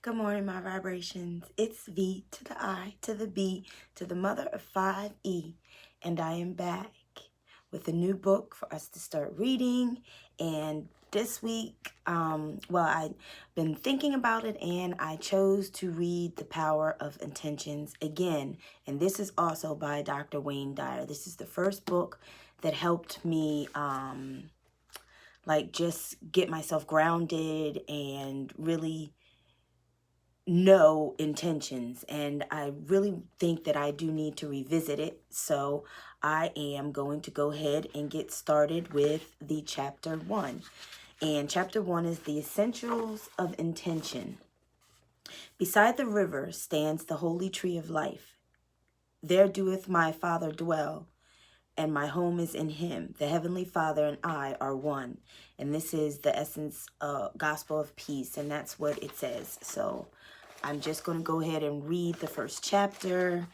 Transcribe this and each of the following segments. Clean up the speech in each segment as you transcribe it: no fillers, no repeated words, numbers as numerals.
Good morning, my vibrations. It's V to the I to the B to the mother of 5E, and I am back with a new book for us to start reading. And this week, I've been thinking about it, and I chose to read The Power of Intentions again. And this is also by Dr. Wayne Dyer. This is the first book that helped me just get myself grounded and really know intentions, and I really think that I do need to revisit it. So I am going to go ahead and get started with the chapter 1. And chapter 1 is the essentials of intention. Beside the river stands the holy tree of life. There doeth my Father dwell, and my home is in him. The Heavenly Father and I are one. And this is the essence of gospel of peace, and that's what it says. So I'm just going to go ahead and read the first chapter,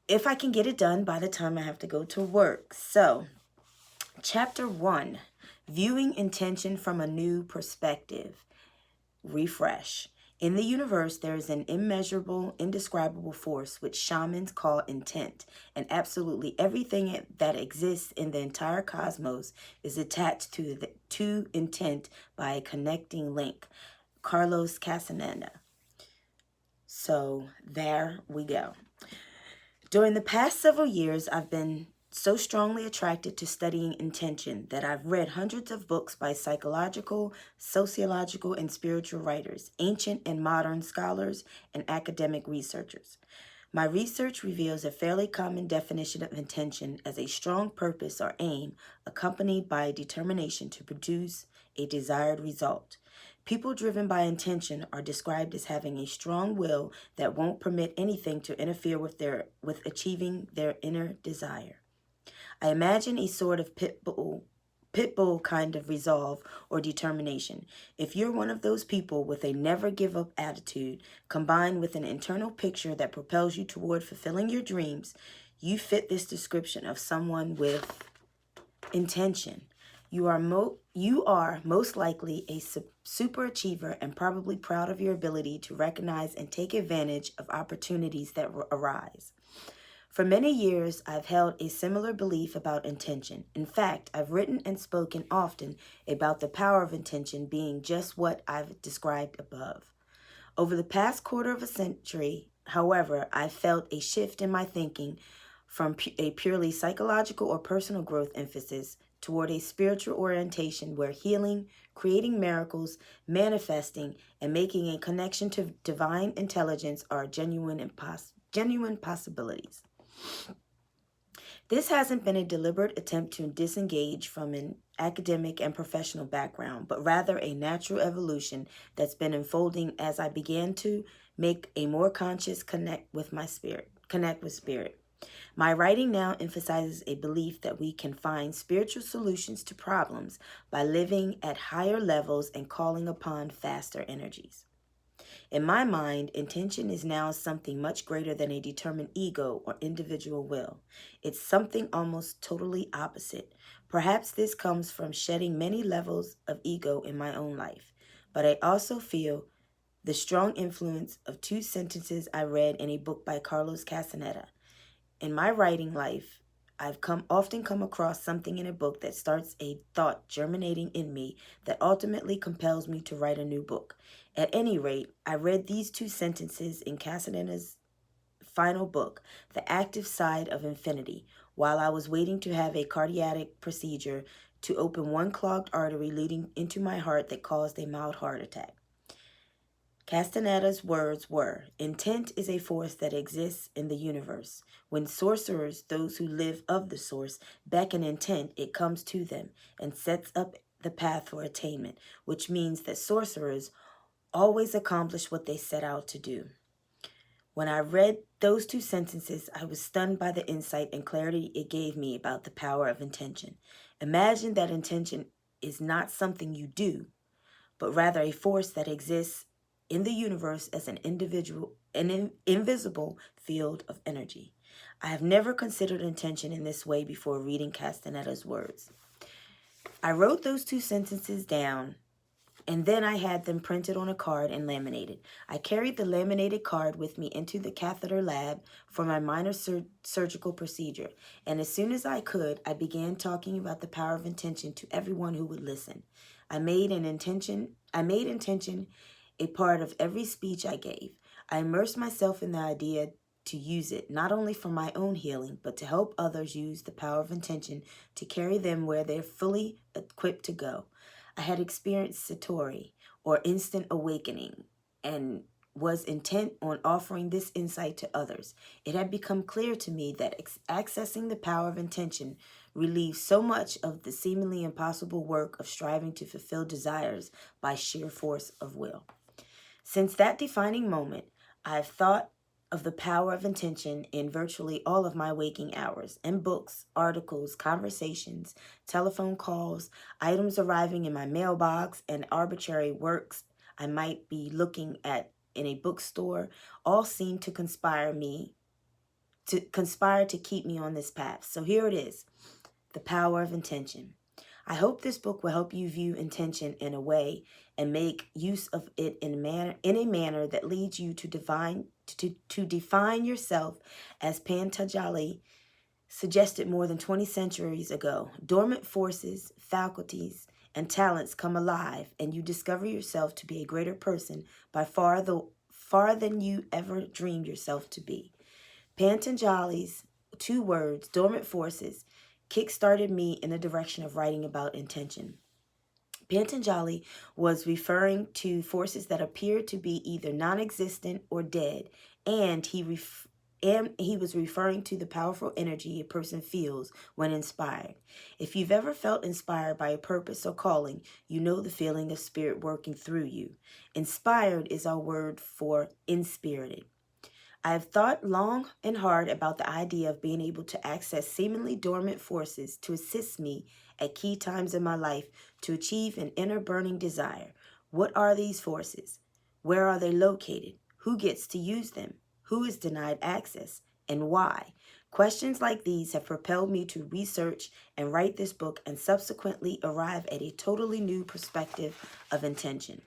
if I can get it done by the time I have to go to work. So, chapter 1, viewing intention from a new perspective. Refresh. In the universe, there is an immeasurable, indescribable force which shamans call intent, and absolutely everything that exists in the entire cosmos is attached to intent by a connecting link. Carlos Castaneda. So there we go. During the past several years, I've been so strongly attracted to studying intention that I've read hundreds of books by psychological, sociological, and spiritual writers, ancient and modern scholars, and academic researchers. My research reveals a fairly common definition of intention as a strong purpose or aim accompanied by a determination to produce a desired result. People driven by intention are described as having a strong will that won't permit anything to interfere with achieving their inner desire. I imagine a sort of pit bull kind of resolve or determination. If you're one of those people with a never give up attitude, combined with an internal picture that propels you toward fulfilling your dreams, you fit this description of someone with intention. You are most likely a super achiever and probably proud of your ability to recognize and take advantage of opportunities that arise. For many years, I've held a similar belief about intention. In fact, I've written and spoken often about the power of intention being just what I've described above. Over the past quarter of a century, however, I've felt a shift in my thinking from a purely psychological or personal growth emphasis toward a spiritual orientation where healing, creating miracles, manifesting, and making a connection to divine intelligence are genuine possibilities. This hasn't been a deliberate attempt to disengage from an academic and professional background, but rather a natural evolution that's been unfolding as I began to make a more conscious connect with spirit. My writing now emphasizes a belief that we can find spiritual solutions to problems by living at higher levels and calling upon faster energies. In my mind, intention is now something much greater than a determined ego or individual will. It's something almost totally opposite. Perhaps this comes from shedding many levels of ego in my own life, but I also feel the strong influence of two sentences I read in a book by Carlos Castaneda. In my writing life, I've often come across something in a book that starts a thought germinating in me that ultimately compels me to write a new book. At any rate, I read these two sentences in Casaneda's final book, The Active Side of Infinity, while I was waiting to have a cardiac procedure to open one clogged artery leading into my heart that caused a mild heart attack. Castaneda's words were, "Intent is a force that exists in the universe. When sorcerers, those who live of the source, beckon intent, it comes to them and sets up the path for attainment, which means that sorcerers always accomplish what they set out to do." When I read those two sentences, I was stunned by the insight and clarity it gave me about the power of intention. Imagine that intention is not something you do, but rather a force that exists in the universe as an invisible field of energy. I have never considered intention in this way before reading Castaneda's words. I wrote those two sentences down and then I had them printed on a card and laminated. I carried the laminated card with me into the catheter lab for my minor surgical procedure, and as soon as I could, I began talking about the power of intention to everyone who would listen. I made intention a part of every speech I gave. I immersed myself in the idea to use it not only for my own healing, but to help others use the power of intention to carry them where they're fully equipped to go. I had experienced Satori, or instant awakening, and was intent on offering this insight to others. It had become clear to me that accessing the power of intention relieves so much of the seemingly impossible work of striving to fulfill desires by sheer force of will. Since that defining moment, I have thought of the power of intention in virtually all of my waking hours, in books, articles, conversations, telephone calls, items arriving in my mailbox, and arbitrary works I might be looking at in a bookstore. All seem to conspire to keep me on this path. So here it is, the power of intention. I hope this book will help you view intention in a way and make use of it in a manner that leads you to define yourself as Patanjali suggested more than 20 centuries ago. Dormant forces, faculties, and talents come alive, and you discover yourself to be a greater person by far than you ever dreamed yourself to be. Patanjali's 2 words, dormant forces, kick-started me in the direction of writing about intention. Patanjali was referring to forces that appeared to be either non-existent or dead, and he was referring to the powerful energy a person feels when inspired. If you've ever felt inspired by a purpose or calling, you know the feeling of spirit working through you. Inspired is our word for inspirited. I have thought long and hard about the idea of being able to access seemingly dormant forces to assist me at key times in my life to achieve an inner burning desire. What are these forces? Where are they located? Who gets to use them? Who is denied access? And why? Questions like these have propelled me to research and write this book and subsequently arrive at a totally new perspective of intention.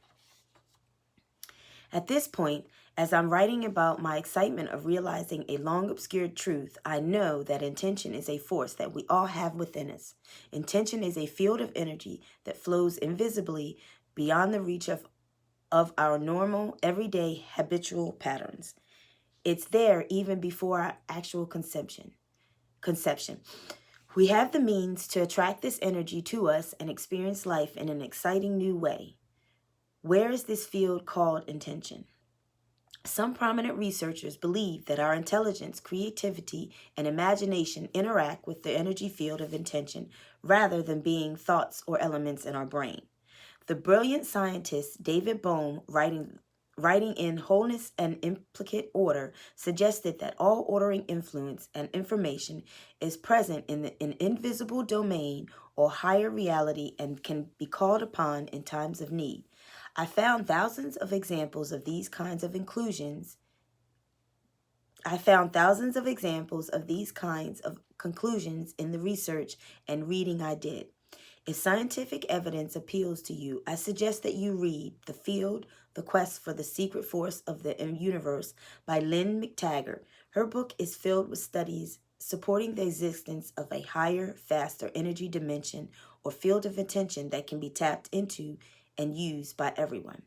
At this point, as I'm writing about my excitement of realizing a long obscured truth, I know that intention is a force that we all have within us. Intention is a field of energy that flows invisibly beyond the reach of our normal, everyday, habitual patterns. It's there even before our actual conception. We have the means to attract this energy to us and experience life in an exciting new way. Where is this field called intention? Some prominent researchers believe that our intelligence, creativity, and imagination interact with the energy field of intention rather than being thoughts or elements in our brain. The brilliant scientist David Bohm, writing in Wholeness and Implicate Order, suggested that all ordering influence and information is present in an invisible domain or higher reality and can be called upon in times of need. I found thousands of examples of these kinds of conclusions in the research and reading I did. If scientific evidence appeals to you, I suggest that you read The Field, The Quest for the Secret Force of the Universe by Lynn McTaggart. Her book is filled with studies supporting the existence of a higher, faster energy dimension or field of intention that can be tapped into and used by everyone.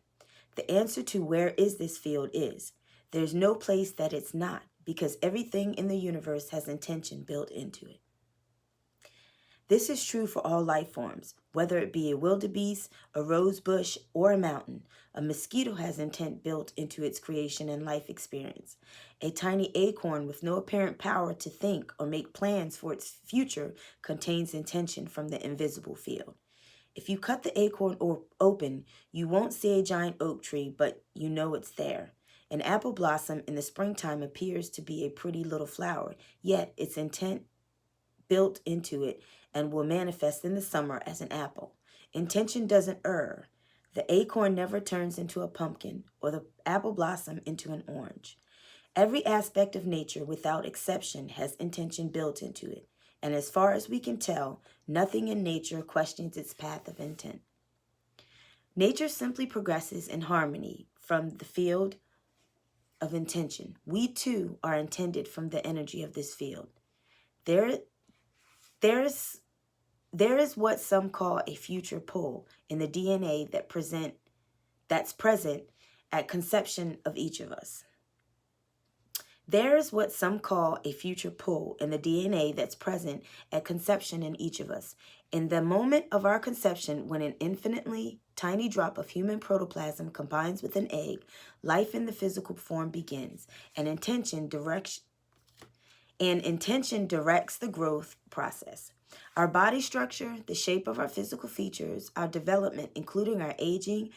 The answer to where is this field is, there's no place that it's not, because everything in the universe has intention built into it. This is true for all life forms, whether it be a wildebeest, a rose bush, or a mountain. A mosquito has intent built into its creation and life experience. A tiny acorn with no apparent power to think or make plans for its future contains intention from the invisible field. If you cut the acorn open, you won't see a giant oak tree, but you know it's there. An apple blossom in the springtime appears to be a pretty little flower, yet its intent built into it and will manifest in the summer as an apple. Intention doesn't err. The acorn never turns into a pumpkin or the apple blossom into an orange. Every aspect of nature, without exception, has intention built into it. And as far as we can tell, nothing in nature questions its path of intent. Nature simply progresses in harmony from the field of intention. We too are intended from the energy of this field. There, there is there is what some call a future pull in the DNA that's present at conception of each of us. There is what some call a future pull in the DNA that's present at conception in each of us. In the moment of our conception, when an infinitely tiny drop of human protoplasm combines with an egg, life in the physical form begins. Intention directs the growth process. Our body structure, the shape of our physical features, our development, including our aging,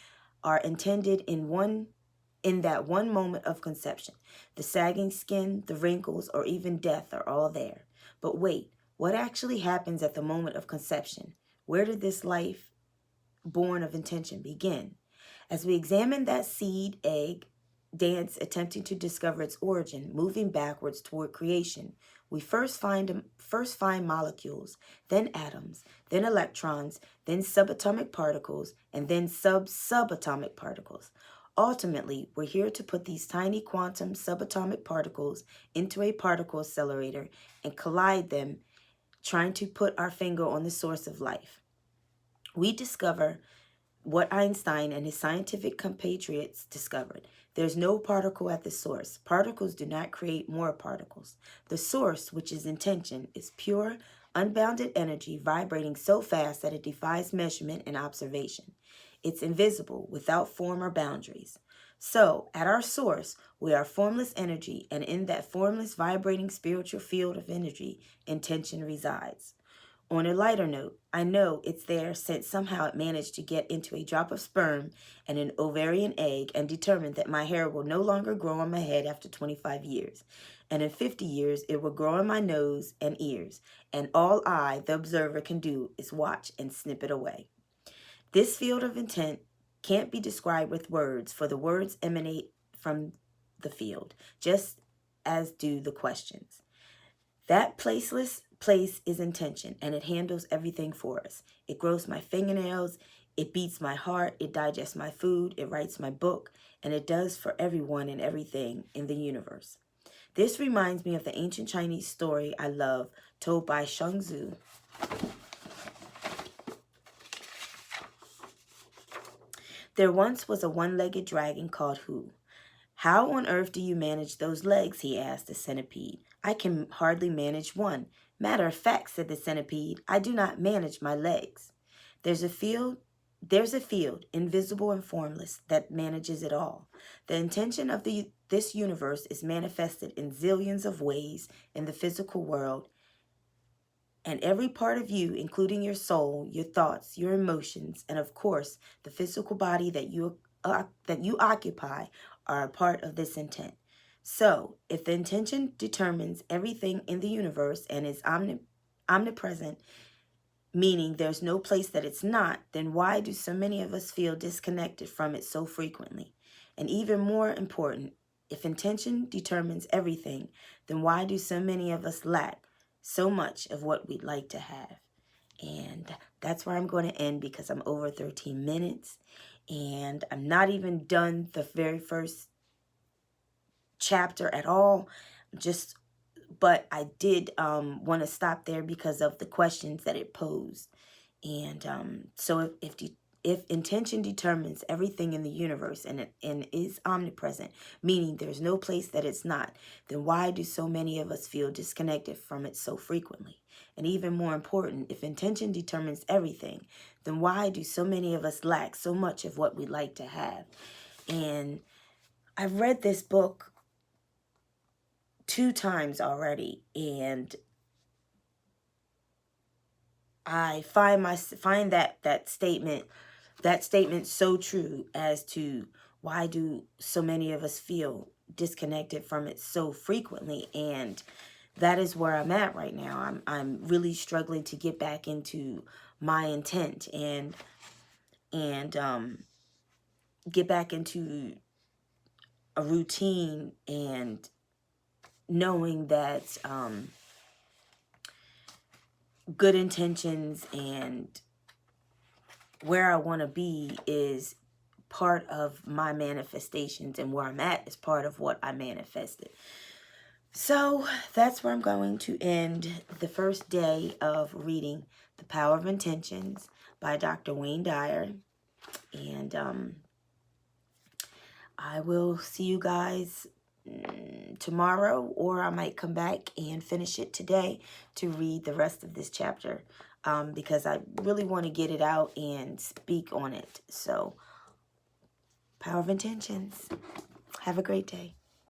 are intended in that one moment of conception. The sagging skin, the wrinkles, or even death are all there. But wait, what actually happens at the moment of conception? Where did this life born of intention begin? As we examine that seed-egg dance, attempting to discover its origin, moving backwards toward creation, we first find molecules, then atoms, then electrons, then subatomic particles, and then subatomic particles. Ultimately, we're here to put these tiny quantum subatomic particles into a particle accelerator and collide them, trying to put our finger on the source of life. We discover what Einstein and his scientific compatriots discovered. There's no particle at the source. Particles do not create more particles. The source, which is intention, is pure, unbounded energy vibrating so fast that it defies measurement and observation. It's invisible, without form or boundaries. So, at our source, we are formless energy, and in that formless, vibrating spiritual field of energy, intention resides. On a lighter note, I know it's there since somehow it managed to get into a drop of sperm and an ovarian egg and determined that my hair will no longer grow on my head after 25 years. And in 50 years, it will grow on my nose and ears. And all I, the observer, can do is watch and snip it away. This field of intent can't be described with words, for the words emanate from the field, just as do the questions. That placeless place is intention, and it handles everything for us. It grows my fingernails, it beats my heart, it digests my food, it writes my book, and it does for everyone and everything in the universe. This reminds me of the ancient Chinese story I love, told by Shang-Tzu. There once was a one-legged dragon called Hu. "How on earth do you manage those legs?" he asked the centipede. "I can hardly manage one." "Matter of fact," said the centipede, "I do not manage my legs." There's a field, invisible and formless, that manages it all. The intention of this universe is manifested in zillions of ways in the physical world, and every part of you, including your soul, your thoughts, your emotions, and of course, the physical body that you occupy, are a part of this intent. So, if the intention determines everything in the universe and is omnipresent, meaning there's no place that it's not, then why do so many of us feel disconnected from it so frequently? And even more important, if intention determines everything, then why do so many of us lack so much of what we'd like to have? And that's where I'm going to end, because I'm over 13 minutes and I'm not even done the very first chapter at all. But I did want to stop there because of the questions that it posed. And so if intention determines everything in the universe and is omnipresent, meaning there's no place that it's not, then why do so many of us feel disconnected from it so frequently? And even more important, if intention determines everything, then why do so many of us lack so much of what we'd like to have? And I've read this book 2 times already, and I find that statement so true as to why do so many of us feel disconnected from it so frequently. And that is where I'm at right now. I'm really struggling to get back into my intent and get back into a routine, and knowing that good intentions and where I want to be is part of my manifestations, and where I'm at is part of what I manifested. So that's where I'm going to end the first day of reading The Power of Intentions by Dr. Wayne Dyer. And I will see you guys tomorrow, or I might come back and finish it today to read the rest of this chapter, because I really want to get it out and speak on it. So, Power of Intentions. Have a great day.